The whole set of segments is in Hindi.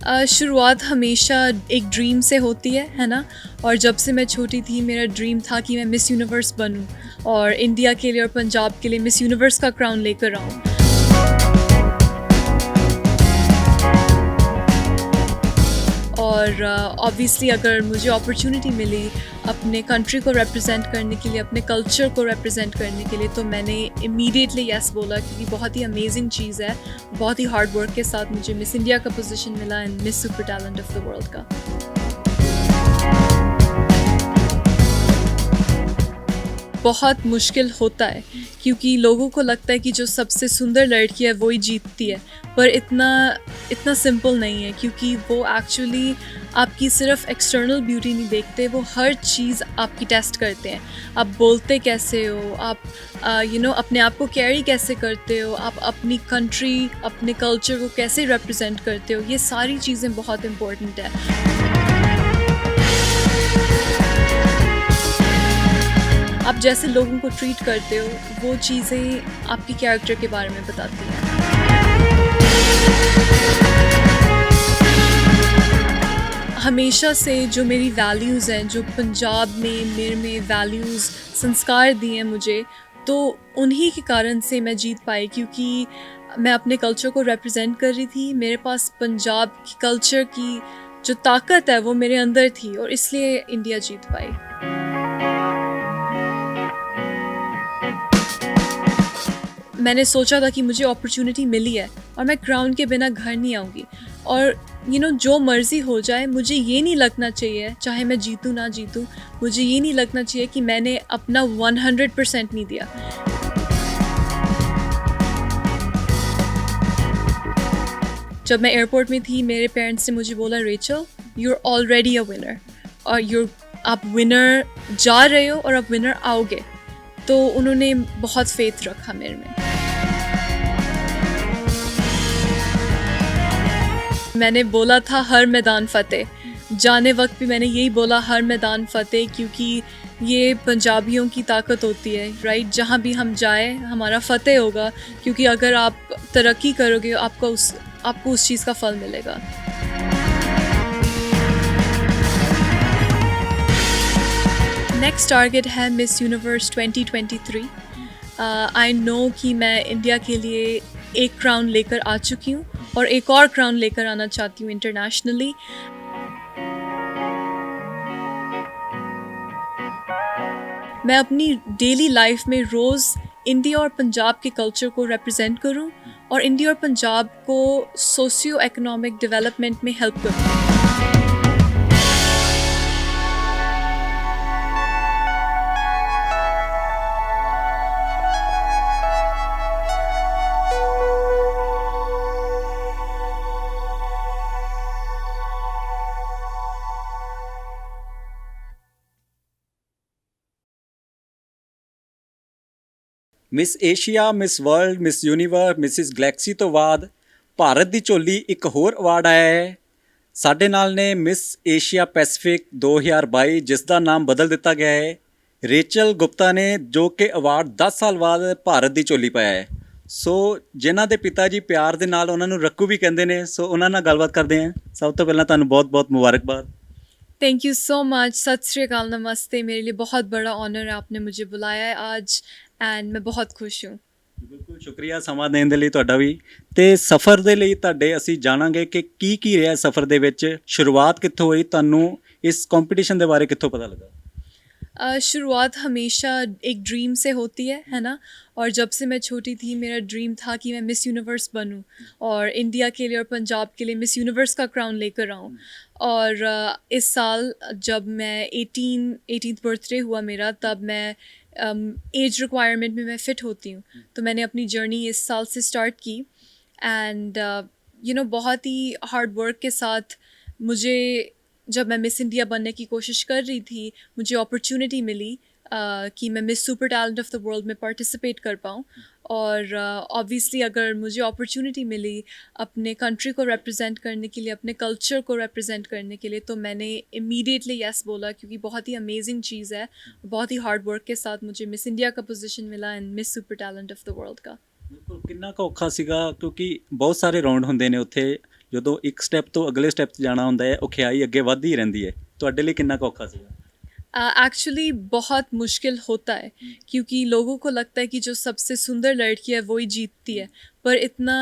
शुरुआत हमेशा एक ड्रीम से होती है ना? और जब से मैं छोटी थी मेरा ड्रीम था कि मैं मिस यूनिवर्स बनूँ और इंडिया के लिए और पंजाब के लिए मिस यूनिवर्स का क्राउन लेकर आऊँ। और ऑब्वियसली अगर मुझे अपॉर्चुनिटी मिली अपने कंट्री को रिप्रेजेंट करने के लिए, अपने कल्चर को रिप्रेजेंट करने के लिए, तो मैंने इमीडिएटली येस बोला क्योंकि बहुत ही अमेजिंग चीज़ है। बहुत ही हार्ड वर्क के साथ मुझे मिस इंडिया का पोजीशन मिला and miss super talent of the world का। बहुत मुश्किल होता है क्योंकि लोगों को लगता है कि जो सबसे सुंदर लड़की है वही जीतती है, पर इतना इतना सिंपल नहीं है क्योंकि वो एक्चुअली आपकी सिर्फ एक्सटर्नल ब्यूटी नहीं देखते, वो हर चीज़ आपकी टेस्ट करते हैं। आप बोलते कैसे हो, आप अपने आप को कैरी कैसे करते हो, आप अपनी कंट्री, अपने कल्चर को कैसे रिप्रेजेंट करते हो, ये सारी चीज़ें बहुत इम्पोर्टेंट है। आप जैसे लोगों को ट्रीट करते हो वो चीज़ें आपकी कैरेक्टर के बारे में बताती हैं। हमेशा से जो मेरी वैल्यूज़ हैं, जो पंजाब में मेरे में वैल्यूज़ संस्कार दिए हैं मुझे, तो उन्हीं के कारण से मैं जीत पाई क्योंकि मैं अपने कल्चर को रिप्रेजेंट कर रही थी। मेरे पास पंजाब की कल्चर की जो ताकत है वो मेरे अंदर थी और इसलिए इंडिया जीत पाई। मैंने सोचा था कि मुझे अपॉर्चुनिटी मिली है और मैं क्राउन के बिना घर नहीं आऊँगी और जो मर्ज़ी हो जाए मुझे ये नहीं लगना चाहिए, चाहे मैं जीतूँ ना जीतूँ, मुझे ये नहीं लगना चाहिए कि मैंने अपना 100% नहीं दिया। जब मैं एयरपोर्ट में थी मेरे पेरेंट्स ने मुझे बोला, Rachel you are already a winner और आप विनर जा रहे हो और आप विनर आओगे। तो उन्होंने बहुत फेथ रखा मेरे में। मैंने बोला था हर मैदान फ़तेह, जाने वक्त भी मैंने यही बोला हर मैदान फ़तेह क्योंकि ये पंजाबियों की ताकत होती है, राइट? जहाँ भी हम जाए हमारा फ़तेह होगा क्योंकि अगर आप तरक्की करोगे आपको उस चीज़ का फल मिलेगा। नेक्स्ट टारगेट है मिस यूनिवर्स 2023। आई नो कि मैं इंडिया के लिए एक क्राउन लेकर आ चुकी हूँ और एक और क्राउन लेकर आना चाहती हूँ इंटरनेशनली। मैं अपनी डेली लाइफ में रोज़ इंडिया और पंजाब के कल्चर को रिप्रेजेंट करूँ और इंडिया और पंजाब को सोशियो इकोनॉमिक डेवलपमेंट में हेल्प करूँ। Miss Asia, Miss World, Miss Universe, Mrs Galaxy ਤੋਂ ਬਾਅਦ ਭਾਰਤ ਦੀ ਝੋਲੀ ਇੱਕ ਹੋਰ ਅਵਾਰਡ ਆਇਆ ਹੈ। ਸਾਡੇ ਨਾਲ ਨੇ ਮਿਸ ਏਸ਼ੀਆ ਪੈਸੀਫਿਕ 2022 ਜਿਸ ਦਾ ਨਾਮ ਬਦਲ ਦਿੱਤਾ ਗਿਆ ਹੈ, ਰੇਚਲ ਗੁਪਤਾ ਨੇ, ਜੋ ਕਿ ਅਵਾਰਡ 10 ਸਾਲ ਬਾਅਦ ਭਾਰਤ ਦੀ ਝੋਲੀ ਪਾਇਆ ਹੈ। ਸੋ ਜਿਨ੍ਹਾਂ ਦੇ ਪਿਤਾ ਜੀ ਪਿਆਰ ਦੇ ਨਾਲ ਉਹਨਾਂ ਨੂੰ ਰੱਕੂ ਵੀ ਕਹਿੰਦੇ ਨੇ, ਸੋ ਉਹਨਾਂ ਨਾਲ ਗੱਲਬਾਤ ਕਰਦੇ ਹਾਂ। ਸਭ ਤੋਂ ਪਹਿਲਾਂ ਤੁਹਾਨੂੰ बहुत बहुत मुबारकबाद। Thank you so much. सत श्री अकाल, नमस्ते। मेरे लिए बहुत बड़ा ऑनर है, आपने मुझे बुलाया है आज एंड मैं बहुत खुश हूँ। ਬਿਲਕੁਲ ਸ਼ੁਕਰੀਆ ਸਮਾਂ ਦੇਣ ਦੇ ਲਈ ਤੁਹਾਡਾ ਵੀ। ਅਤੇ ਸਫ਼ਰ ਦੇ ਲਈ ਤੁਹਾਡੇ ਅਸੀਂ ਜਾਣਾਂਗੇ ਕਿ ਕੀ ਰਿਹਾ ਸਫ਼ਰ ਦੇ ਵਿੱਚ, ਸ਼ੁਰੂਆਤ ਕਿੱਥੋਂ ਹੋਈ, ਤੁਹਾਨੂੰ ਇਸ ਕੰਪੀਟੀਸ਼ਨ ਦੇ ਬਾਰੇ ਕਿੱਥੋਂ पता लगा? शुरुआत हमेशा एक ड्रीम से होती है ना? और जब से मैं छोटी थी मेरा ड्रीम था कि मैं मिस यूनिवर्स बनूं और इंडिया के लिए और पंजाब के लिए मिस यूनिवर्स का क्राउन लेकर आऊं। और इस साल जब मैं 18th बर्थडे हुआ मेरा, तब मैं एज रिक्वायरमेंट में मैं फ़िट होती हूँ, तो मैंने अपनी जर्नी इस साल से स्टार्ट की एंड बहुत ही हार्ड वर्क के साथ मुझे, जब मैं मिस इंडिया बनने की कोशिश कर रही थी, मुझे अपॉर्चुनिटी मिली कि मैं miss super talent of the world में पार्टिसिपेट कर पाऊँ। और ऑब्वियसली अगर मुझे अपॉर्चुनिटी मिली अपने कंट्री को रिप्रेजेंट करने के लिए, अपने कल्चर को रिप्रेजेंट करने के लिए, तो मैंने इमीडिएटली येस बोला क्योंकि बहुत ही अमेजिंग चीज़ है। बहुत ही हार्ड वर्क के साथ मुझे मिस इंडिया का पोजीशन मिला and miss super talent of the world का। ਬਿਲਕੁਲ। ਕਿੰਨਾ ਕੁ ਔਖਾ ਸੀਗਾ ਕਿਉਂਕਿ ਬਹੁਤ ਸਾਰੇ ਰਾਊਂਡ ਹੁੰਦੇ ਨੇ ਉੱਥੇ, ਜਦੋਂ ਇੱਕ ਸਟੈਪ ਤੋਂ ਅਗਲੇ ਸਟੈਪ 'ਤੇ ਜਾਣਾ ਹੁੰਦਾ ਹੈ ਔਖਿਆਈ ਅੱਗੇ ਵੱਧਦੀ ਹੀ ਰਹਿੰਦੀ ਹੈ। ਤੁਹਾਡੇ ਲਈ ਕਿੰਨਾ ਕੁ ਔਖਾ ਸੀਗਾ? एक्चुअली बहुत मुश्किल होता है क्योंकि लोगों को लगता है कि जो सबसे सुंदर लड़की है वही जीतती है, पर इतना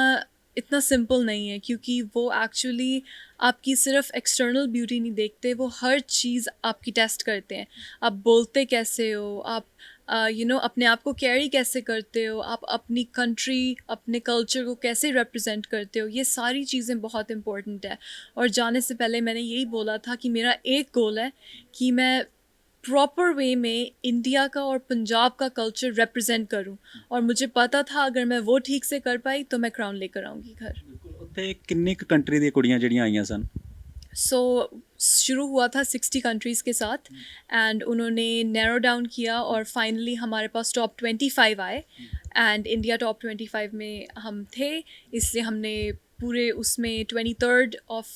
इतना सिंपल नहीं है क्योंकि वो एक्चुअली आपकी सिर्फ एक्सटर्नल ब्यूटी नहीं देखते, वो हर चीज़ आपकी टेस्ट करते हैं। आप बोलते कैसे हो, आप अपने आप को कैरी कैसे करते हो, आप अपनी कंट्री अपने कल्चर को कैसे रिप्रेजेंट करते हो, ये सारी चीज़ें बहुत इंपॉर्टेंट है। और जाने से पहले मैंने यही बोला था कि मेरा एक गोल है कि मैं प्रॉपर वे में इंडिया का और पंजाब का कल्चर रिप्रेजेंट करूं, और मुझे पता था अगर मैं वो ठीक से कर पाई तो मैं क्राउन लेकर आऊँगी घर। ਉੱਥੇ ਕਿੰਨੀ ਕੁ ਕੰਟਰੀ ਦੀਆਂ ਕੁੜੀਆਂ ਜਿਹੜੀਆਂ ਆਈਆਂ ਸਨ? सो शुरू हुआ था 60 कंट्रीज़ के साथ, एंड उन्होंने नैरो डाउन किया और फाइनली हमारे पास टॉप 25 आए, एंड इंडिया टॉप 25 में हम थे। इसलिए हमने पूरे उसमें 23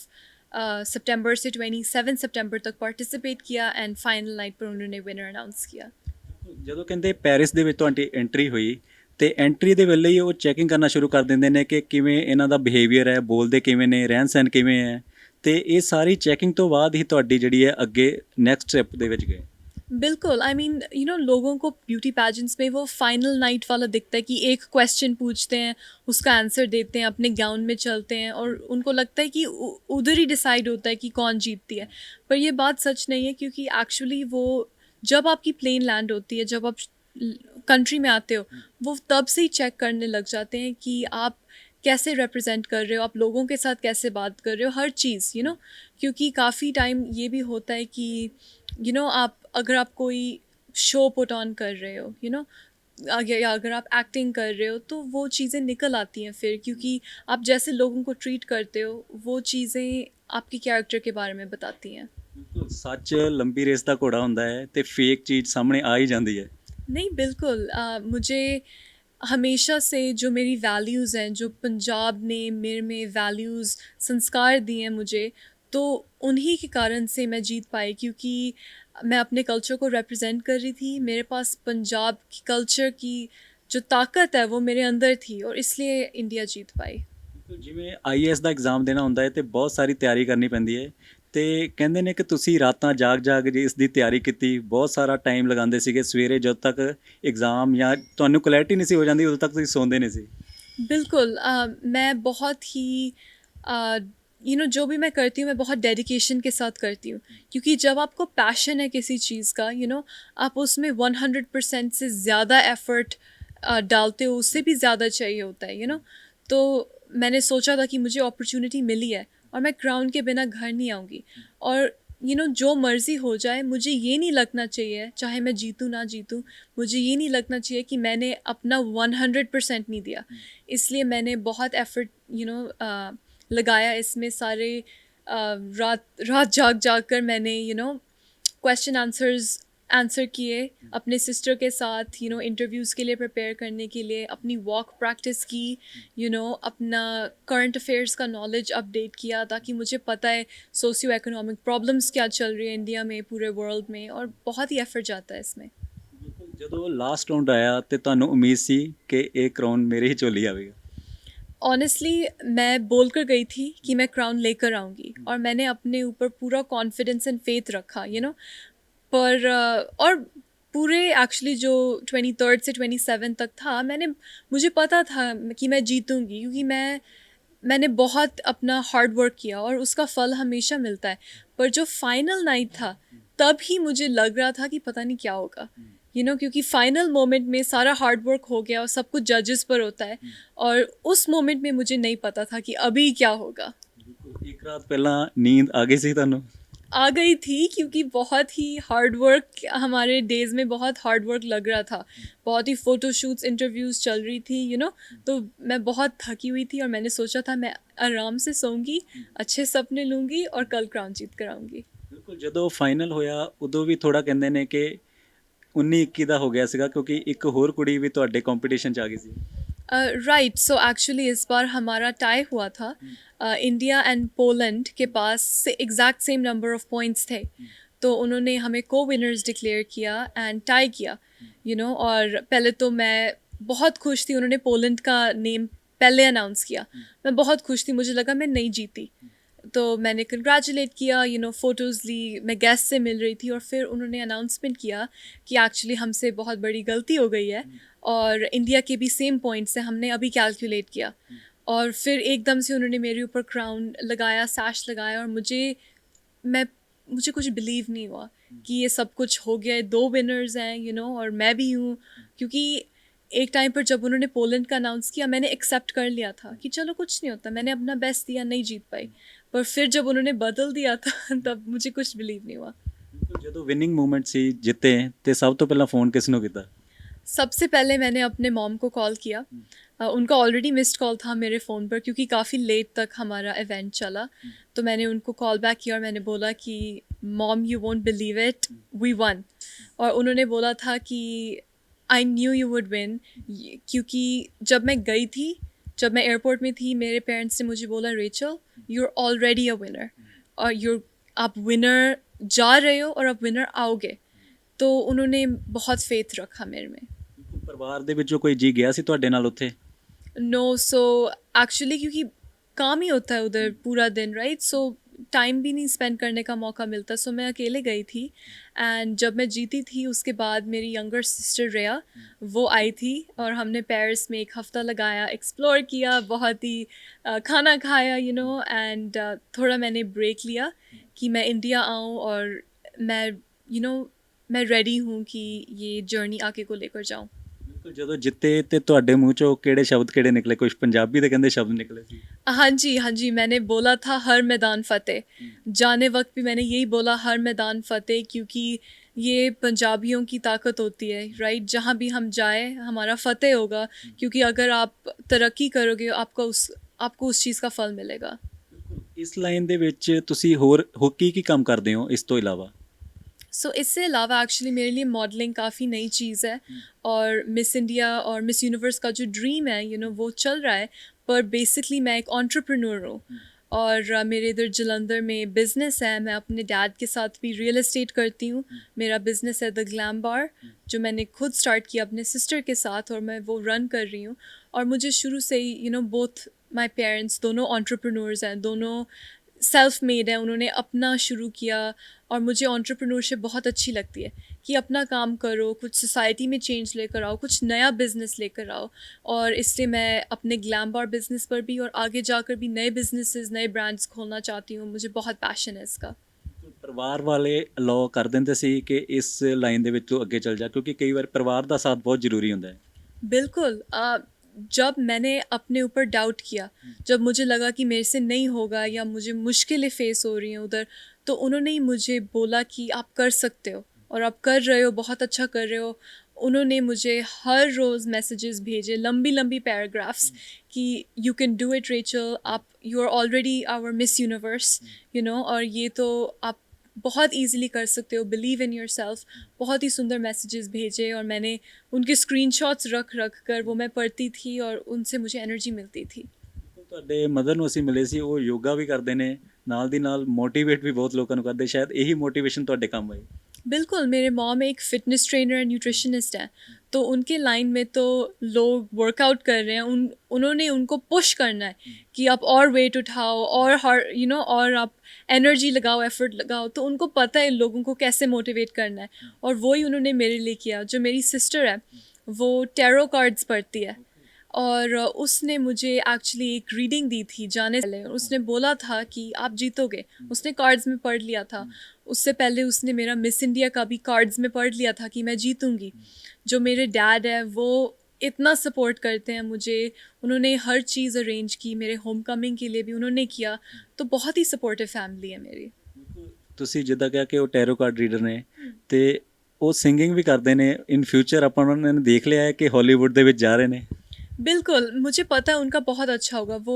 सितंबर से 27 सितंबर तक पार्टिसिपेट किया, एंड फाइनल नाइट पर उन्होंने विनर अनाउंस किया। ਜਦੋਂ ਕਹਿੰਦੇ ਪੈਰਿਸ ਦੇ ਵਿੱਚ ਤੁਹਾਡੀ ਐਂਟਰੀ ਹੋਈ ਤੇ ਐਂਟਰੀ ਦੇ ਵੇਲੇ ਹੀ ਉਹ ਚੈਕਿੰਗ ਕਰਨਾ ਸ਼ੁਰੂ ਕਰ ਦਿੰਦੇ ਨੇ ਕਿ ਕਿਵੇਂ ਇਹਨਾਂ ਦਾ ਬਿਹੇਵੀਅਰ ਹੈ, ਬੋਲਦੇ ਕਿਵੇਂ ਨੇ, ਰਹਿਣ ਸਹਿਣ ਕਿਵੇਂ ਹੈ, ਤੇ ਇਹ ਸਾਰੀ ਚੈਕਿੰਗ ਤੋਂ ਬਾਅਦ ਹੀ ਤੁਹਾਡੀ ਜਿਹੜੀ ਹੈ ਅੱਗੇ ਨੈਕਸਟ ਸਟੈਪ ਦੇ ਵਿੱਚ ਗਏ। बिल्कुल, आई मीन लोगों को ब्यूटी पैजेंट्स में वो फाइनल नाइट वाला दिखता है कि एक क्वेश्चन पूछते हैं, उसका आंसर देते हैं, अपने गाउन में चलते हैं और उनको लगता है कि उधर ही डिसाइड होता है कि कौन जीतती है। पर ये बात सच नहीं है क्योंकि एक्चुअली वो जब आपकी प्लेन लैंड होती है, जब आप कंट्री में आते हो, वो तब से ही चेक करने लग जाते हैं कि आप कैसे रिप्रेजेंट कर रहे हो, आप लोगों के साथ कैसे बात कर रहे हो, हर चीज़ क्योंकि काफ़ी टाइम ये भी होता है कि आप अगर आप कोई शो पुट ऑन कर रहे हो, या अगर आप एक्टिंग कर रहे हो तो वो चीज़ें निकल आती हैं फिर, क्योंकि आप जैसे लोगों को ट्रीट करते हो वो चीज़ें आपके कैरेक्टर के बारे में बताती हैं। ਸੱਚ ਲੰਬੀ ਰੇਸ ਦਾ ਘੋੜਾ ਹੁੰਦਾ ਹੈ ਤੇ ਫੇਕ ਚੀਜ਼ ਸਾਹਮਣੇ ਆ ਹੀ ਜਾਂਦੀ ਹੈ। नहीं, बिल्कुल, मुझे हमेशा से जो मेरी वैल्यूज़ हैं, जो पंजाब ने मेरे में वैल्यूज़ संस्कार दिए हैं मुझे, तो उन्हीं के कारण से मैं जीत पाई, क्योंकि मैं अपने कल्चर को रिप्रेजेंट कर रही थी। मेरे पास पंजाब की कल्चर की जो ताकत है वो मेरे अंदर थी, और इसलिए इंडिया जीत पाई। ਜਿਵੇਂ IAS ਦਾ ਐਗਜ਼ਾਮ ਦੇਣਾ ਹੁੰਦਾ ਹੈ ਤੇ ਬਹੁਤ ਸਾਰੀ ਤਿਆਰੀ ਕਰਨੀ ਪੈਂਦੀ ਹੈ ਤੇ ਕਹਿੰਦੇ ਨੇ ਕਿ ਤੁਸੀਂ ਰਾਤਾਂ ਜਾਗ ਜੀ ਇਸ ਦੀ ਤਿਆਰੀ ਕੀਤੀ, ਬਹੁਤ ਸਾਰਾ ਟਾਈਮ ਲਗਾਉਂਦੇ ਸੀਗੇ, ਸਵੇਰੇ ਜਦੋਂ ਤੱਕ ਐਗਜ਼ਾਮ ਜਾਂ ਤੁਹਾਨੂੰ ਕਲੈਰਿਟੀ ਨਹੀਂ ਸੀ ਹੋ ਜਾਂਦੀ ਉਦੋਂ ਤੱਕ ਤੁਸੀਂ ਸੌਂਦੇ ਨਹੀਂ ਸੀ। बिल्कुल, मैं बहुत ही जो भी मैं करती हूँ मैं बहुत डेडिकेशन के साथ करती हूँ, क्योंकि जब आपको पैशन है किसी चीज़ का, आप उसमें 100% से ज़्यादा एफ़र्ट डालते हो, उससे भी ज़्यादा चाहिए होता है। तो मैंने सोचा था कि मुझे अपॉर्चुनिटी मिली है और मैं क्राउन के बिना घर नहीं आऊँगी, और जो मर्ज़ी हो जाए मुझे ये नहीं लगना चाहिए, चाहे मैं जीतूँ ना जीतूँ, मुझे ये नहीं लगना चाहिए कि मैंने अपना 100% नहीं दिया। इसलिए मैंने बहुत एफ़र्ट लगाया इसमें, सारे रात जाग कर मैंने क्वेश्चन आंसर किए अपने सिस्टर के साथ, इंटरव्यूज़ के लिए प्रिपेयर करने के लिए, अपनी वॉक प्रैक्टिस की, अपना करंट अफेयर्स का नॉलेज अपडेट किया, ताकि मुझे पता है सोशियो इकोनॉमिक प्रॉब्लम्स क्या चल रही है इंडिया में, पूरे वर्ल्ड में, और बहुत ही एफर्ट जाता है इसमें। ਜਦੋਂ ਲਾਸਟ ਰਾਉਂਡ ਆਇਆ ਤੇ ਤੁਹਾਨੂੰ ਉਮੀਦ ਸੀ ਕਿ ਇਹ ਕਰਾਊਨ ਮੇਰੇ ਹੀ ਝੋਲੀ ਆਵੇਗਾ? ऑनेस्टली मैं बोल कर गई थी कि मैं क्राउन लेकर आऊँगी, और मैंने अपने ऊपर पूरा कॉन्फिडेंस एंड फेथ रखा, पर और पूरे एक्चुअली जो 23 से 27 तक था, मुझे पता था कि मैं जीतूँगी, क्योंकि मैंने बहुत अपना हार्ड वर्क किया और उसका फल हमेशा मिलता है। पर जो फाइनल नाइट था तब ही मुझे लग रहा था कि पता नहीं क्या होगा, क्योंकि फाइनल मोमेंट में सारा हार्ड वर्क हो गया और सब कुछ जजेस पर होता है, और उस मोमेंट में मुझे नहीं पता था कि अभी क्या होगा। ਇੱਕ ਰਾਤ ਪਹਿਲਾਂ ਨੀਂਦ ਆ ਗਈ ਸੀ ਤੁਹਾਨੂੰ? आ गई थी, क्योंकि बहुत ही हार्ड वर्क, हमारे डेज़ में बहुत हार्ड वर्क लग रहा था, बहुत ही फ़ोटोशूट्स, इंटरव्यूज़ चल रही थी, तो मैं बहुत थकी हुई थी, और मैंने सोचा था मैं आराम से सोऊंगी, अच्छे सपने लूँगी और कल क्राउन जीत कर आऊँगी। ਬਿਲਕੁਲ, ਜਦੋਂ ਫਾਈਨਲ ਹੋਇਆ ਉਦੋਂ ਵੀ ਥੋੜਾ ਕਹਿੰਦੇ ਨੇ ਕਿ 19-21 ਦਾ ਹੋ ਗਿਆ ਸੀਗਾ, ਕਿਉਂਕਿ ਇੱਕ ਹੋਰ ਕੁੜੀ ਵੀ ਤੁਹਾਡੇ ਕੰਪੀਟੀਸ਼ਨ 'ਚ ਆ ਗਈ ਸੀ। राइट, सो एक्चुअली इस बार हमारा टाई हुआ था। इंडिया एंड पोलैंड के पास exact same number of points थे, तो उन्होंने हमें को विनर्स डिक्लेयर किया एंड टाई किया, और पहले तो मैं बहुत खुश थी, उन्होंने पोलैंड का नेम पहले अनाउंस किया, मैं बहुत खुश थी, मुझे लगा मैं नहीं जीती। तो मैंने कंग्रेचुलेट किया, फ़ोटोज़ ली, मैं गेस्ट से मिल रही थी और फिर उन्होंने अनाउंसमेंट किया कि एक्चुअली हमसे बहुत बड़ी गलती हो गई है और इंडिया के भी सेम पॉइंट से हमने अभी कैलकुलेट किया। और फिर एकदम से उन्होंने मेरे ऊपर क्राउन लगाया, सैश लगाया और मैं मुझे कुछ बिलीव नहीं हुआ कि ये सब कुछ हो गया है, 2 विनर्स हैं और मैं भी हूँ। क्योंकि एक टाइम पर जब उन्होंने पोलैंड का अनाउंस किया, मैंने एक्सेप्ट कर लिया था कि चलो कुछ नहीं होता, मैंने अपना बेस्ट दिया, नहीं जीत पाई। पर फिर जब उन्होंने बदल दिया था तब मुझे कुछ बिलीव नहीं हुआ। ਜਦੋਂ ਵਿਨਿੰਗ ਮੂਮੈਂਟ ਸੀ ਜਿੱਤੇ ਤੇ ਸਭ ਤੋਂ ਪਹਿਲਾਂ ਫੋਨ ਕਿਸ ਨੂੰ ਕੀਤਾ? सबसे पहले मैंने अपने मॉम को कॉल किया। उनका ऑलरेडी मिस्ड कॉल था मेरे फ़ोन पर क्योंकि काफ़ी लेट तक हमारा इवेंट चला। तो मैंने उनको कॉल बैक किया और मैंने बोला कि mom you won't believe it, we won. और उन्होंने बोला था कि I knew you would win. क्योंकि जब मैं गई थी, जब मैं एयरपोर्ट में थी, मेरे पेरेंट्स ने मुझे बोला Rachel you are already a winner, और आप विनर जा रहे हो और आप विनर आओगे। तो उन्होंने बहुत फेथ रखा मेरे में। ਪਰਿਵਾਰ ਦੇ ਵਿੱਚੋਂ ਕੋਈ ਜੀ ਗਿਆ ਸੀ ਤੁਹਾਡੇ ਨਾਲ ਉੱਥੇ? नो, सो एक्चुअली क्योंकि काम ही होता है उधर पूरा दिन, राइट? सो टाइम भी नहीं स्पेंड करने का मौका मिलता। सो मैं अकेले गई थी एंड जब मैं जीती थी उसके बाद मेरी यंगर सिस्टर रेया वो आई थी और हमने पेरिस में 1 हफ़्ता लगाया, एक्सप्लोर किया, बहुत ही खाना खाया एंड थोड़ा मैंने ब्रेक लिया कि मैं इंडिया आऊँ और मैं मैं रेडी हूँ कि ये जर्नी आगे को लेकर जाऊँ। ਬਿਲਕੁਲ, ਜਦੋਂ ਜਿੱਤੇ ਤੇ ਤੁਹਾਡੇ ਮੂੰਹ ਚੋਂ ਕਿਹੜੇ ਨਿਕਲੇ? ਕੁਝ ਪੰਜਾਬੀ ਦੇ ਕਹਿੰਦੇ ਸ਼ਬਦ ਨਿਕਲੇ ਸੀ। हाँ जी, मैंने बोला था हर मैदान फ़तेह। जाने वक्त भी मैंने यही बोला हर मैदान फ़तेह, क्योंकि ये पंजाबियों की ताकत होती है, राइट? जहाँ भी हम जाए हमारा फ़तेह होगा, क्योंकि अगर आप तरक्की करोगे आपको उस चीज़ का फल मिलेगा। ਇਸ ਲਾਈਨ ਦੇ ਵਿੱਚ ਤੁਸੀਂ ਹੋਰ ਕੀ ਕੰਮ ਕਰਦੇ ਹੋ ਇਸ ਤੋਂ ਇਲਾਵਾ? सो इससे अलावा एक्चुअली मेरे लिए मॉडलिंग काफ़ी नई चीज़ है और मिस इंडिया और मिस यूनिवर्स का जो ड्रीम है वो चल रहा है। पर बेसिकली मैं एक एंटरप्रेन्योर हूँ और मेरे इधर जलंधर में बिज़नेस है। मैं अपने डैड के साथ भी रियल एस्टेट करती हूँ। मेरा बिज़नेस है द ग्लैम बार, जो मैंने खुद स्टार्ट किया अपने सिस्टर के साथ और मैं वो रन कर रही हूँ। और मुझे शुरू से ही बोथ माई पेरेंट्स दोनों एंटरप्रेन्योर्स हैं, दोनों सेल्फ मेड है, उन्होंने अपना शुरू किया। और मुझे एंटरप्रेन्योरशिप बहुत अच्छी लगती है कि अपना काम करो, कुछ सोसाइटी में चेंज लेकर आओ, कुछ नया बिज़नेस लेकर आओ। और इसलिए मैं अपने ग्लैम बार बिज़नेस पर भी और आगे जाकर भी नए बिज़नेसेस, नए ब्रांड्स खोलना चाहती हूँ। मुझे बहुत पैशन है इसका। ਪਰਿਵਾਰ ਵਾਲੇ ਅਲਾਓ ਕਰ ਦਿੰਦੇ ਸੀ ਕਿ ਇਸ ਲਾਈਨ ਦੇ ਵਿੱਚ ਤੂੰ ਅੱਗੇ ਚੱਲ ਜਾ, ਕਿਉਂਕਿ ਕਈ ਵਾਰ ਪਰਿਵਾਰ ਦਾ ਸਾਥ ਬਹੁਤ ਜ਼ਰੂਰੀ ਹੁੰਦਾ ਹੈ। बिल्कुल। जब मैंने अपने ऊपर डाउट किया, जब मुझे लगा कि मेरे से नहीं होगा या मुझे मुश्किलें फेस हो रही हैं उधर, तो उन्होंने ही मुझे बोला कि आप कर सकते हो और आप कर रहे हो, बहुत अच्छा कर रहे हो। उन्होंने मुझे हर रोज़ मैसेजेस भेजे, लंबी लंबी पैराग्राफ्स कि you can do it Rachel, आप you are already our Miss Universe, और ये तो आप बहुत इजीली कर सकते हो, बिलीव इन योर सेल्फ। बहुत ही सुंदर मैसेजेस भेजे और मैंने उनके स्क्रीनशॉट्स रख कर वो मैं पढ़ती थी और उनसे मुझे एनर्जी मिलती थी। ਤੁਹਾਡੇ ਮਦਰ ਨੂੰ ਅਸੀਂ ਮਿਲੇ ਸੀ, ਉਹ ਯੋਗਾ ਵੀ ਕਰਦੇ ਨੇ, ਨਾਲ ਦੀ ਨਾਲ ਮੋਟੀਵੇਟ ਵੀ ਬਹੁਤ ਲੋਕਾਂ ਨੂੰ ਕਰਦੇ, ਸ਼ਾਇਦ ਇਹੀ ਮੋਟੀਵੇਸ਼ਨ ਤੁਹਾਡੇ ਕੰਮ ਆਈ। बिल्कुल, मेरे मॉम एक फ़िटनेस ट्रेनर एंड न्यूट्रिशनिस्ट हैं, तो उनके लाइन में तो लोग वर्कआउट कर रहे हैं, उन्होंने उनको पुश करना है कि आप और वेट उठाओ और और आप एनर्जी लगाओ, एफर्ट लगाओ। तो उनको पता है लोगों को कैसे मोटिवेट करना है और वही उन्होंने मेरे लिए किया। जो मेरी सिस्टर है वो टैरो कार्ड्स पढ़ती है और उसने मुझे एक्चुअली एक रीडिंग दी थी जाने से पहले। उसने बोला था कि आप जीतोगे, उसने कार्ड्स में पढ़ लिया था। उससे पहले उसने मेरा मिस इंडिया का भी कार्ड्स में पढ़ लिया था कि मैं जीतूंगी। जो मेरे डैड है वो इतना सपोर्ट करते हैं मुझे, उन्होंने हर चीज़ अरेंज की, मेरे होम कमिंग के लिए भी उन्होंने किया। तो बहुत ही सपोर्टिव फैमिली है मेरी। ਤੁਸੀਂ ਜਿੱਦਾਂ ਕਿਹਾ ਕਿ ਉਹ ਟੈਰੋ ਕਾਰਡ ਰੀਡਰ ਨੇ ਤੇ ਉਹ ਸਿੰਗਿੰਗ ਵੀ ਕਰਦੇ ਨੇ, ਇਨ ਫਿਊਚਰ ਆਪਾਂ ਉਹਨਾਂ ਨੇ ਦੇਖ ਲਿਆ ਹੈ ਕਿ ਹਾਲੀਵੁੱਡ ਦੇ ਵਿੱਚ ਜਾ ਰਹੇ ਨੇ। बिल्कुल, मुझे पता है उनका बहुत अच्छा होगा। वो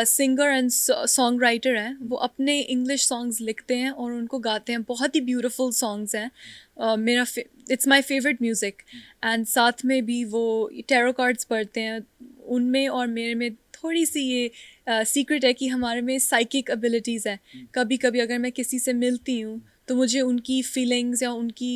सिंगर एंड सॉन्ग राइटर हैं, वो अपने इंग्लिश सॉन्ग्स लिखते हैं और उनको गाते हैं, बहुत ही ब्यूटीफुल सॉन्ग्स हैं। It's my favourite music. And साथ में भी वो टैरो कार्ड्स पढ़ते हैं। उनमें और मेरे में थोड़ी सी ये सीक्रेट है कि हमारे में साइकिक एबिलिटीज़ हैं। कभी कभी अगर मैं किसी से मिलती हूँ तो मुझे उनकी फीलिंग्स या उनकी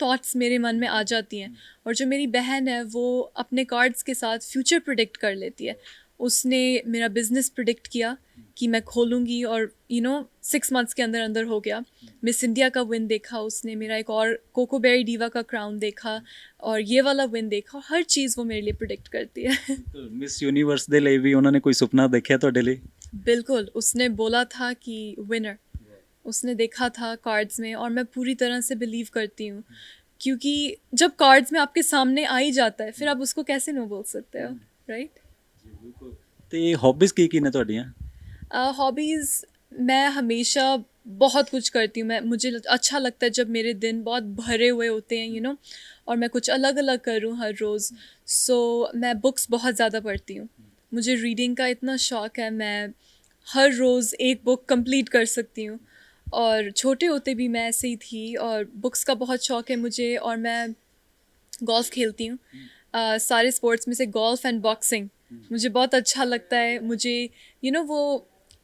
थॉट्स मेरे मन में आ जाती हैं। और जो मेरी बहन है वो अपने कार्ड्स के साथ फ्यूचर प्रिडिक्ट कर लेती है। उसने मेरा बिजनेस प्रिडिक्ट किया कि मैं खोलूँगी, और 6 मंथ्स के अंदर अंदर हो गया। मिस इंडिया का विन देखा उसने, मेरा एक और कोकोबेरी डीवा का क्राउन देखा, और ये वाला विन देखा। हर चीज़ वो मेरे लिए प्रिडिक्ट करती है। ਮਿਸ ਯੂਨੀਵਰਸ ਦੇ ਲਈ ਵੀ ਉਹਨਾਂ ਨੇ ਕੋਈ ਸੁਪਨਾ ਦੇਖਿਆ ਤੁਹਾਡੇ ਲਈ? बिल्कुल, उसने बोला था कि विनर, उसने देखा था कार्ड्स में, और मैं पूरी तरह से बिलीव करती हूँ, क्योंकि जब कार्ड्स में आपके सामने आ ही जाता है, फिर आप उसको कैसे नो बोल सकते हो, राइट? ਤੇ ਹੌਬੀਜ਼ ਕੀ ਨੇ ਤੁਹਾਡੀਆਂ? हॉबीज़, मैं हमेशा बहुत कुछ करती हूँ। मुझे अच्छा लगता है जब मेरे दिन बहुत भरे हुए होते हैं, और मैं कुछ अलग अलग करूँ हर रोज़। सो मैं बुक्स बहुत ज़्यादा पढ़ती हूँ। मुझे रीडिंग का इतना शौक़ है, मैं हर रोज़ एक बुक कंप्लीट कर सकती हूँ। और छोटे होते भी मैं ऐसे ही थी, और बुक्स का बहुत शौक़ है मुझे। और मैं गोल्फ़ खेलती हूँ। सारे स्पोर्ट्स में से गोल्फ़ एंड बॉक्सिंग मुझे बहुत अच्छा लगता है। मुझे वो,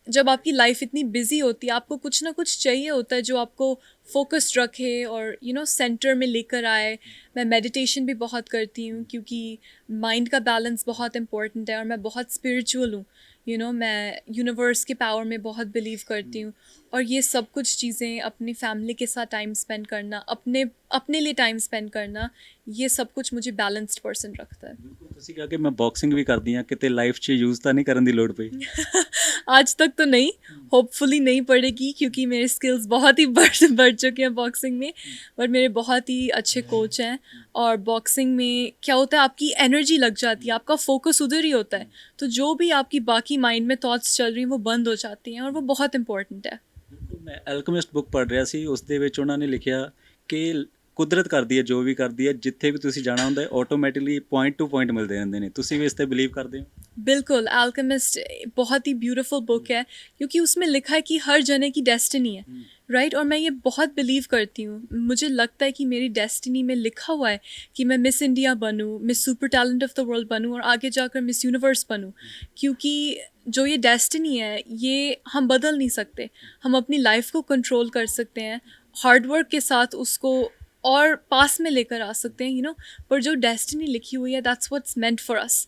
जब आपकी लाइफ इतनी बिजी होती है, आपको कुछ ना कुछ चाहिए होता है जो आपको फोकस्ड रखे और सेंटर में लेकर आए। मैं मेडिटेशन भी बहुत करती हूँ, क्योंकि माइंड का बैलेंस बहुत इम्पोर्टेंट है। और मैं बहुत स्पिरिचुअल हूँ, मैं यूनिवर्स के पावर में बहुत बिलीव करती हूँ। और ये सब कुछ चीज़ें, अपनी फैमिली के साथ टाइम स्पेंड करना, अपने अपने लिए टाइम स्पेंड करना, ये सब कुछ मुझे बैलेंस्ड पर्सन रखता है। ਤੁਸੀਂ ਕਿਹਾ ਕਿ ਮੈਂ ਬਾਕਸਿੰਗ ਵੀ ਕਰਦੀ ਹਾਂ, ਕਿਤੇ ਲਾਈਫ 'ਚ ਯੂਜ਼ ਤਾਂ ਨਹੀਂ ਕਰਨ ਦੀ ਲੋੜ ਪਈ? आज तक तो नहीं, होपफुली नहीं पड़ेगी, क्योंकि मेरे स्किल्स बहुत ही बढ़ चुके हैं बॉक्सिंग में। पर मेरे बहुत ही अच्छे कोच हैं। और बॉक्सिंग में क्या होता है, आपकी एनर्जी लग जाती है, आपका फोकस उधर ही होता है, तो जो भी आपकी बाकी माइंड में थॉट्स चल रही हैं वो बंद हो जाती हैं, और वो बहुत इंपॉर्टेंट है। ਮੈਂ ਐਲਕੇਮਿਸਟ ਬੁੱਕ ਪੜ੍ਹ ਰਿਹਾ ਸੀ, ਉਸ ਦੇ ਵਿੱਚ ਉਹਨਾਂ ਨੇ ਲਿਖਿਆ ਕਿ ਕੁਦਰਤ ਕਰਦੀ ਹੈ ਜੋ ਵੀ ਕਰਦੀ ਹੈ, ਜਿੱਥੇ ਵੀ ਤੁਸੀਂ ਜਾਣਾ ਹੁੰਦਾ ਹੈ ਆਟੋਮੈਟਿਕਲੀ ਪੁਆਇੰਟ ਟੂ ਪੁਆਇੰਟ ਮਿਲਦੇ ਰਹਿੰਦੇ ਨੇ। ਤੁਸੀਂ ਵੀ ਇਸ ਤੇ ਬਿਲੀਵ ਕਰਦੇ ਹੋ? बिल्कुल, अल्केमिस्ट बहुत ही ब्यूटीफुल बुक है, क्योंकि उसमें लिखा है कि हर जने की डेस्टिनी है, राइट? और मैं ये बहुत बिलीव करती हूँ। मुझे लगता है कि मेरी डेस्टिनी में लिखा हुआ है कि मैं मिस इंडिया बनूँ, miss super talent of the world बनूँ, और आगे जाकर मिस यूनिवर्स बनूँ। क्योंकि जो ये डेस्टिनी है, ये हम बदल नहीं सकते। हम अपनी लाइफ को कंट्रोल कर सकते हैं, हार्ड वर्क के साथ उसको और पास में लेकर आ सकते हैं, पर जो डेस्टिनी लिखी हुई है, that's what's meant for us.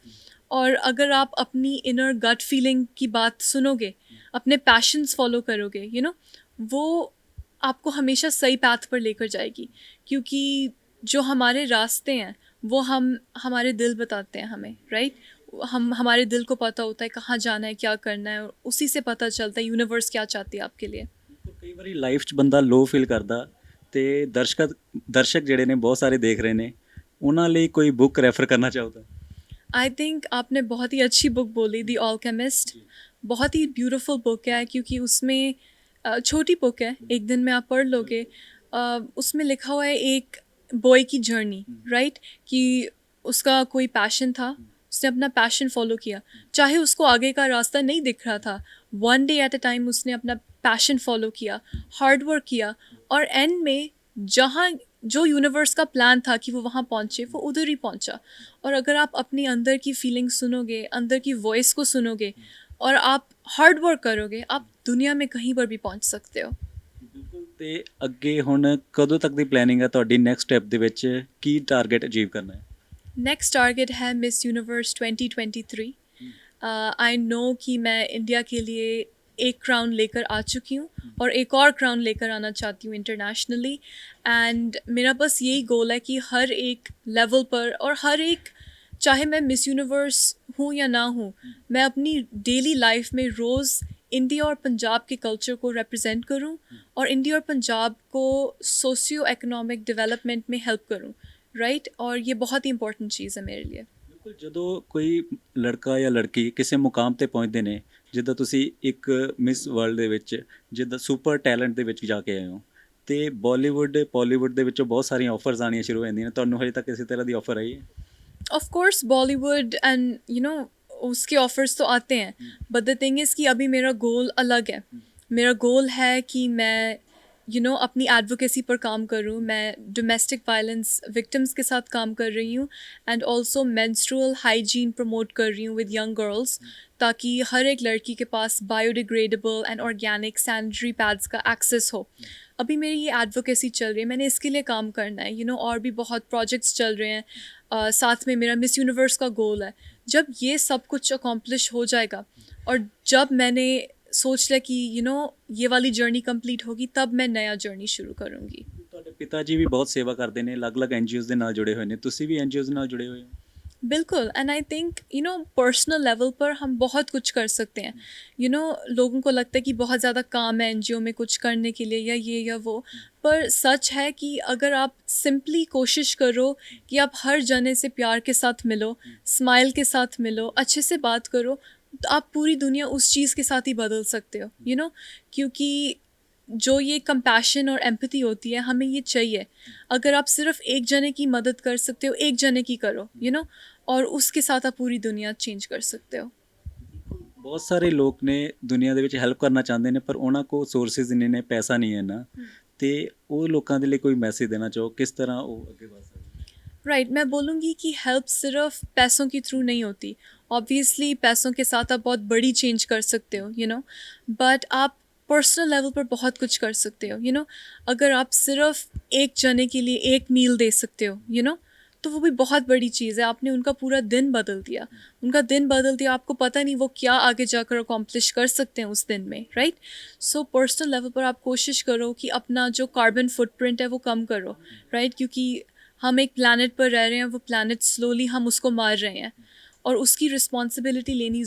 और अगर आप अपनी इनर गट फीलिंग की बात सुनोगे, अपने पैशंस फॉलो करोगे, वो आपको हमेशा सही पाथ पर लेकर जाएगी। क्योंकि जो हमारे रास्ते हैं वो हमारे दिल बताते हैं हमें, राइट? हमारे दिल को पता होता है कहाँ जाना है, क्या करना है, और उसी से पता चलता है यूनिवर्स क्या चाहती है आपके लिए। ਕਈ ਵਾਰੀ ਲਾਈਫ 'ਚ ਬੰਦਾ ਲੋ ਫੀਲ ਕਰਦਾ, ਤੇ ਦਰਸ਼ਕ ਜਿਹੜੇ ਨੇ ਬਹੁਤ ਸਾਰੇ ਦੇਖ ਰਹੇ ਨੇ, ਉਹਨਾਂ ਲਈ ਕੋਈ ਬੁੱਕ ਰੈਫਰ ਕਰਨਾ ਚਾਹੋ ਤਾਂ? आई थिंक आपने बहुत ही अच्छी बुक बोली, द ऑलकेमिस्ट। बहुत ही ब्यूटीफुल बुक है, क्योंकि उसमें छोटी बुक है, एक दिन में आप पढ़ लोगे। उसमें लिखा हुआ है एक बॉय की जर्नी, राइट? कि उसका कोई पैशन था, उसने अपना पैशन फॉलो किया, चाहे उसको आगे का रास्ता नहीं दिख रहा था। One day at a time उसने अपना पैशन फॉलो किया, हार्ड वर्क किया, और एंड में जहाँ जो यूनिवर्स का प्लान था कि वो वहाँ पहुँचे, वो उधर ही पहुँचा। और अगर आप अपनी अंदर की फीलिंग सुनोगे, अंदर की वॉइस को सुनोगे, और आप हार्ड वर्क करोगे, आप दुनिया में कहीं पर भी पहुँच सकते हो। ਤੇ ਅੱਗੇ ਹੁਣ ਕਦੋਂ ਤੱਕ ਦੀ ਪਲੈਨਿੰਗ ਹੈ ਤੁਹਾਡੀ? ਨੈਕਸਟ ਸਟੈਪ ਦੇ ਵਿੱਚ ਕੀ ਟਾਰਗੇਟ ਅਚੀਵ ਕਰਨਾ ਹੈ? नेक्स्ट टारगेट है मिस यूनिवर्स 2023। आई नो कि मैं इंडिया के लिए एक क्राउन लेकर आ चुकी हूँ, और एक और क्राउन लेकर आना चाहती हूँ इंटरनेशनली। एंड मेरा बस यही गोल है कि हर एक लेवल पर, और हर एक, चाहे मैं मिस यूनिवर्स हूँ या ना हूँ, मैं अपनी डेली लाइफ में रोज़ इंडिया और पंजाब के कल्चर को रिप्रेजेंट करूँ, और इंडिया और पंजाब को सोशियो इकोनॉमिक डेवलपमेंट में हेल्प करूँ, राइट? और ये बहुत ही इंपॉर्टेंट चीज़ है मेरे लिए। ਬਿਲਕੁਲ, ਜਦੋਂ ਕੋਈ ਲੜਕਾ ਜਾਂ ਲੜਕੀ ਕਿਸੇ ਮੁਕਾਮ ਤੇ ਪਹੁੰਚਦੇ ਨੇ, ਜਿੱਦਾਂ ਤੁਸੀਂ ਇੱਕ ਮਿਸ ਵਰਲਡ ਦੇ ਵਿੱਚ ਜਿੱਦਾਂ ਸੁਪਰ ਟੈਲੈਂਟ ਦੇ ਵਿੱਚ ਜਾ ਕੇ ਆਏ ਹੋ, ਤੇ ਬਾਲੀਵੁੱਡ ਦੇ ਵਿੱਚੋਂ ਬਹੁਤ ਸਾਰੀਆਂ ਆਫਰਸ ਆਉਣੀਆਂ ਸ਼ੁਰੂ ਹੋ ਜਾਂਦੀਆਂ ਨੇ, ਤੁਹਾਨੂੰ ਹਜੇ ਤੱਕ ਕਿਸੇ ਤਰ੍ਹਾਂ ਦੀ ਆਫਰ ਆਈ ਹੈ? ऑफ कोर्स बॉलीवुड एंड उसके ऑफर्स तो आते हैं, बट द थिंग इज़ कि अभी मेरा गोल अलग है। मेरा गोल है कि मैं अपनी एडवोकेसी पर काम करूँ। मैं डोमेस्टिक वायलेंस विक्टिम्स के साथ काम कर रही हूँ, and also menstrual hygiene promote कर रही हूँ विद यंग गर्ल्स, ताकि हर एक लड़की के पास biodegradable and organic sanitary pads का एक्सेस हो। अभी मेरी ये एडवोकेसी चल रही है, मैंने इसके लिए काम करना है, और भी बहुत प्रोजेक्ट्स चल रहे हैं। साथ में मेरा मिस यूनिवर्स का गोल है। जब ये सब कुछ अकॉम्प्लिश हो जाएगा और जब मैंने सोच लिया कि ये वाली जर्नी कंप्लीट होगी, तब मैं नया जर्नी शुरू करूँगी। ਤੁਹਾਡੇ ਪਿਤਾ ਜੀ ਵੀ ਬਹੁਤ ਸੇਵਾ ਕਰਦੇ ਨੇ, ਅਲੱਗ-ਅਲੱਗ ਐਨਜੀਓਜ਼ ਦੇ ਨਾਲ ਜੁੜੇ ਹੋਏ ਨੇ, ਤੁਸੀਂ ਵੀ ਐਨਜੀਓਜ਼ ਨਾਲ जुड़े हुए हो? बिल्कुल। And I think personal level पर हम बहुत कुछ कर सकते हैं। लोगों को लगता है कि बहुत ज़्यादा काम है एनजीओ में कुछ करने के लिए, या ये या वो, पर सच है कि अगर आप सिंपली कोशिश करो कि आप हर जने से प्यार के साथ मिलो, स्माइल के साथ मिलो, अच्छे से बात करो, तो आप पूरी दुनिया उस चीज़ के साथ ही बदल सकते हो। क्योंकि जो ये कंपैशन और एम्पैथी होती है, हमें ये चाहिए। अगर आप सिर्फ एक जने की मदद कर सकते हो, एक जने की करो, और उसके साथ आप पूरी दुनिया चेंज कर सकते हो। ਬਹੁਤ ਸਾਰੇ ਲੋਕ ਨੇ ਦੁਨੀਆ ਦੇ ਵਿੱਚ ਹੈਲਪ ਕਰਨਾ ਚਾਹੁੰਦੇ ਨੇ, ਪਰ ਉਹਨਾਂ ਕੋਲ ਸੋਰਸਿਸ ਇੰਨੇ ਨੇ, ਪੈਸਾ ਨਹੀਂ ਹੈ ਨਾ, ਤੇ ਉਹ ਲੋਕਾਂ ਦੇ ਲਈ ਕੋਈ ਮੈਸੇਜ ਦੇਣਾ ਚਾਹੋ, किस तरह वो आगे बढ़ सकते हैं? राइट, मैं बोलूँगी कि हेल्प सिर्फ पैसों के थ्रू नहीं होती। ऑब्वियसली पैसों के साथ आप बहुत बड़ी चेंज कर सकते हो, बट आप पर्सनल लेवल पर बहुत कुछ कर सकते हो। अगर आप सिर्फ एक जने के लिए एक मील दे सकते हो, तो वो भी बहुत बड़ी चीज़ है। आपने उनका पूरा दिन बदल दिया, उनका दिन बदल दिया। आपको पता नहीं वो क्या आगे जाकर अकॉम्प्लिश कर सकते हैं उस दिन में, राइट। सो पर्सनल लेवल पर आप कोशिश करो कि अपना जो कार्बन फुटप्रिंट है वो कम करो, राइट। क्योंकि हम एक प्लैनेट पर रह रहे हैं, वो प्लैनेट स्लोली हम उसको मार रहे हैं, और उसकी रिस्पॉन्सिबिलिटी लेनी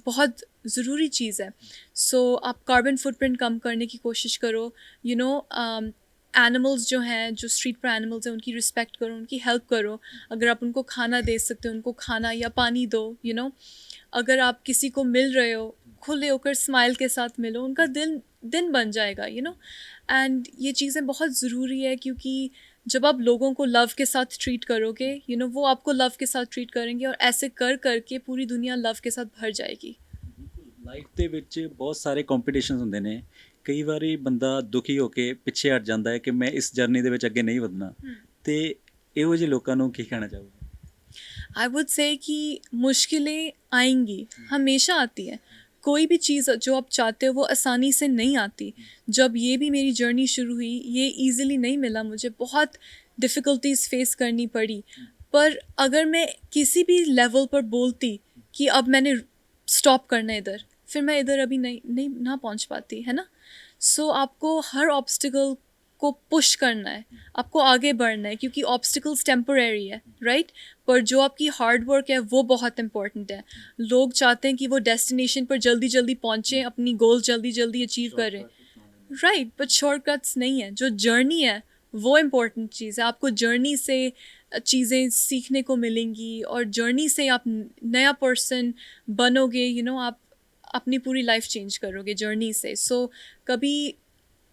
बहुत ज़रूरी चीज़ है। सो आप कार्बन फुटप्रिंट कम करने की कोशिश करो। एनिमल्स जो हैं, जो स्ट्रीट पर एनिमल्स हैं, उनकी रिस्पेक्ट करो, उनकी हेल्प करो। अगर आप उनको खाना दे सकते हो, उनको खाना या पानी दो। अगर आप किसी को मिल रहे हो, खुले होकर स्माइल के साथ मिलो, उनका दिन बन जाएगा। एंड ये चीज़ें बहुत ज़रूरी है, क्योंकि जब आप लोगों को लव के साथ ट्रीट करोगे, वो आपको लव के साथ ट्रीट करेंगे, और ऐसे कर करके पूरी दुनिया लव के साथ भर जाएगी। ਲਾਈਫ ਦੇ ਵਿੱਚ ਬਹੁਤ ਸਾਰੇ ਕੰਪੀਟੀਸ਼ਨਸ ਹੁੰਦੇ ਨੇ। ਕਈ ਵਾਰੀ ਬੰਦਾ ਦੁਖੀ ਹੋ ਕੇ ਪਿੱਛੇ ਹਟ ਜਾਂਦਾ ਹੈ ਕਿ ਮੈਂ ਇਸ ਜਰਨੀ ਦੇ ਵਿੱਚ ਅੱਗੇ ਨਹੀਂ ਵਧਣਾ, ਤੇ ਇਹੋ ਜਿਹੇ ਲੋਕਾਂ ਨੂੰ ਕੀ ਕਹਿਣਾ ਚਾਹੋਗੇ? आई वुड से कि मुश्किलें आएंगी, हमेशा आती हैं। कोई भी चीज़ जो आप चाहते हो वो आसानी से नहीं आती। जब ये भी मेरी जर्नी शुरू हुई, ये इजीली नहीं मिला मुझे, बहुत डिफ़िकल्टीज फेस करनी पड़ी। पर अगर मैं किसी भी लेवल पर बोलती कि अब मैंने स्टॉप करना है इधर, फिर मैं इधर अभी नहीं ना पहुंच पाती, है ना। सो आपको हर ऑब्स्टिकल को पुश करना है, आपको आगे बढ़ना है, क्योंकि ऑब्स्टिकल्स टेम्परेरी है, राइट। पर जो आपकी हार्ड वर्क है वो बहुत इंपॉर्टेंट है। लोग चाहते हैं कि वो डेस्टिनेशन पर जल्दी जल्दी पहुँचें, अपनी गोल जल्दी जल्दी अचीव करें, राइट। बट शॉर्टकट्स नहीं है। जो जर्नी है वो इम्पोर्टेंट चीज़ है। आपको जर्नी से चीज़ें सीखने को मिलेंगी, और जर्नी से आप नया पर्सन बनोगे। आप अपनी पूरी लाइफ चेंज करोगे जर्नी से। सो कभी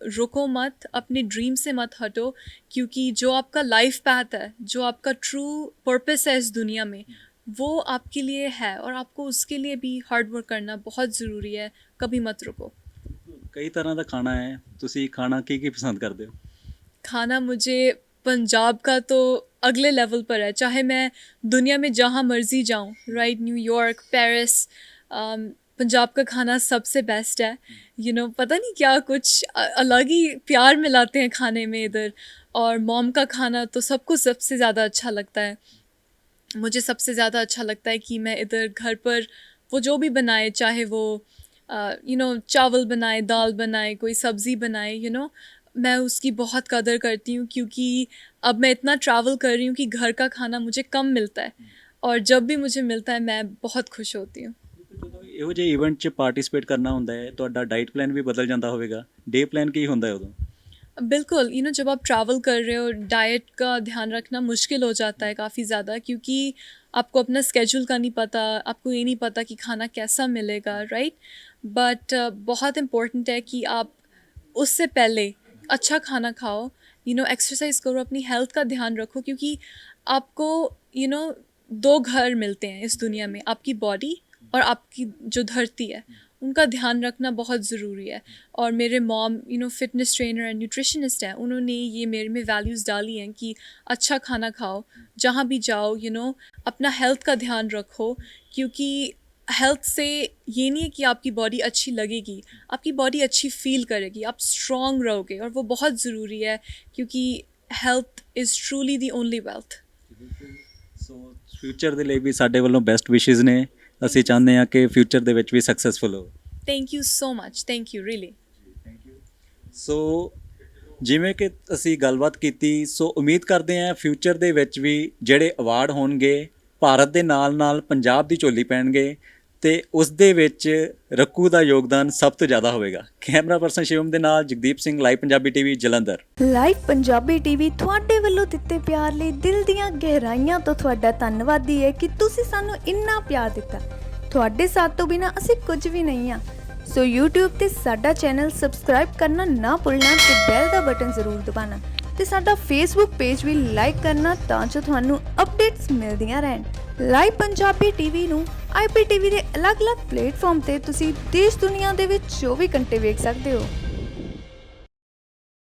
रुको मत, अपने ड्रीम से मत हटो, क्योंकि जो आपका लाइफ पैथ है, जो आपका ट्रू पर्पस है इस दुनिया में, वो आपके लिए है, और आपको उसके लिए भी हार्ड वर्क करना बहुत ज़रूरी है। कभी मत रुको। ਕਈ ਤਰ੍ਹਾਂ ਦਾ ਖਾਣਾ ਹੈ, ਤੁਸੀਂ ਖਾਣਾ ਕੀ ਪਸੰਦ ਕਰਦੇ ਹੋ? खाना मुझे पंजाब का तो अगले लेवल पर है। चाहे मैं दुनिया में जहाँ मर्ज़ी जाऊँ, राइट, न्यूयॉर्क, पेरिस, पंजाब का खाना सबसे बेस्ट है। पता नहीं क्या कुछ अलग ही प्यार मिलाते हैं खाने में इधर। और मॉम का खाना तो सबको सबसे ज़्यादा अच्छा लगता है। मुझे सबसे ज़्यादा अच्छा लगता है कि मैं इधर घर पर वो जो भी बनाए, चाहे वो चावल बनाए, दाल बनाए, कोई सब्ज़ी बनाए, मैं उसकी बहुत कदर करती हूँ। क्योंकि अब मैं इतना ट्रैवल कर रही हूँ कि घर का खाना मुझे कम मिलता है, और जब भी मुझे मिलता है मैं बहुत खुश होती हूँ। ਜਦੋਂ ਇਹੋ ਜਿਹੇ ਇਵੈਂਟ 'ਚ ਪਾਰਟਿਸਿਪੇਟ ਕਰਨਾ ਹੁੰਦਾ ਹੈ, ਤੁਹਾਡਾ ਡਾਈਟ ਪਲਾਨ ਵੀ ਬਦਲ ਜਾਂਦਾ ਹੋਵੇਗਾ। ਡੇ ਪਲਾਨ ਕੀ ਹੁੰਦਾ ਹੈ ਉਦੋਂ? बिल्कुल, जब आप ट्रैवल कर रहे हो, डाइट का ध्यान रखना मुश्किल हो जाता है काफ़ी ज़्यादा, क्योंकि आपको अपना स्केड्यूल का नहीं पता, आपको ये नहीं पता कि खाना कैसा मिलेगा, राइट। बट बहुत इम्पोर्टेंट है कि आप उससे पहले अच्छा खाना खाओ, एक्सरसाइज करो, अपनी हेल्थ का ध्यान रखो, क्योंकि आपको दो घर मिलते हैं इस दुनिया में, आपकी बॉडी और आपकी जो धरती है, उनका ध्यान रखना बहुत ज़रूरी है। और मेरे mom fitness trainer and nutritionist हैं, उन्होंने ये मेरे में वैल्यूज़ डाली हैं कि अच्छा खाना खाओ, जहाँ भी जाओ अपना हेल्थ का ध्यान रखो, क्योंकि हेल्थ से ये नहीं है कि आपकी बॉडी अच्छी लगेगी, आपकी बॉडी अच्छी फील करेगी, आप स्ट्रॉन्ग रहोगे, और वो बहुत ज़रूरी है क्योंकि health is truly the only wealth. So future ਦੇ ਲਈ ਵੀ ਸਾਡੇ ਵੱਲੋਂ ਬੈਸਟ ਵਿਸ਼ੇਸ ਨੇ। ਅਸੀਂ ਚਾਹੁੰਦੇ ਹਾਂ ਕਿ ਫਿਊਚਰ ਦੇ ਵਿੱਚ ਵੀ ਸਕਸੈਸਫੁਲ ਹੋ। Thank you so much, thank you really. So ਜਿਵੇਂ ਕਿ ਅਸੀਂ ਗੱਲਬਾਤ ਕੀਤੀ, ਸੋ ਉਮੀਦ ਕਰਦੇ ਹਾਂ ਫਿਊਚਰ ਦੇ ਵਿੱਚ ਵੀ ਜਿਹੜੇ ਅਵਾਰਡ ਹੋਣਗੇ ਭਾਰਤ ਦੇ ਨਾਲ ਨਾਲ ਪੰਜਾਬ ਦੀ ਝੋਲੀ ਪੈਣਗੇ ਤੇ ਉਸ ਦੇ ਵਿੱਚ ਰੱਕੂ ਦਾ ਯੋਗਦਾਨ ਸਭ ਤੋਂ ਜ਼ਿਆਦਾ ਹੋਵੇਗਾ। ਕੈਮਰਾ ਪਰਸਨ ਸ਼ਿਵਮ ਦੇ ਨਾਲ Jagdeep Singh, live Punjabi TV, Jalandhar. Live Punjabi TV ਤੁਹਾਡੇ ਵੱਲੋਂ ਦਿੱਤੇ ਪਿਆਰ ਲਈ ਦਿਲ ਦੀਆਂ ਗਹਿਰਾਈਆਂ ਤੋਂ ਤੁਹਾਡਾ ਧੰਨਵਾਦੀ ਹੈ ਕਿ ਤੁਸੀਂ ਸਾਨੂੰ ਇੰਨਾ ਪਿਆਰ ਦਿੱਤਾ। ਤੁਹਾਡੇ ਸਾਥ ਤੋਂ ਬਿਨਾਂ ਅਸੀਂ ਕੁਝ ਵੀ ਨਹੀਂ ਹਾਂ। ਸੋ YouTube ਤੇ ਸਾਡਾ ਚੈਨਲ ਸਬਸਕ੍ਰਾਈਬ ਕਰਨਾ ਨਾ ਭੁੱਲਣਾ ਤੇ ਬੈਲ ਦਾ ਬਟਨ ਜ਼ਰੂਰ ਦਬਾਉਣਾ ਤੇ ਸਾਡਾ Facebook ਪੇਜ ਵੀ ਲਾਈਕ ਕਰਨਾ ਤਾਂ ਜੋ ਤੁਹਾਨੂੰ ਅਪਡੇਟਸ ਮਿਲਦੀਆਂ ਰਹਿਣ। ਲਾਈਵ ਪੰਜਾਬੀ ਟੀਵੀ ਨੂੰ IPTV ਦੇ ਅਲੱਗ-ਅਲੱਗ ਪਲੇਟਫਾਰਮ ਤੇ ਤੁਸੀਂ ਦੇਸ਼ ਦੁਨੀਆ ਦੇ ਵਿੱਚ 24 ਘੰਟੇ ਵੇਖ ਸਕਦੇ ਹੋ।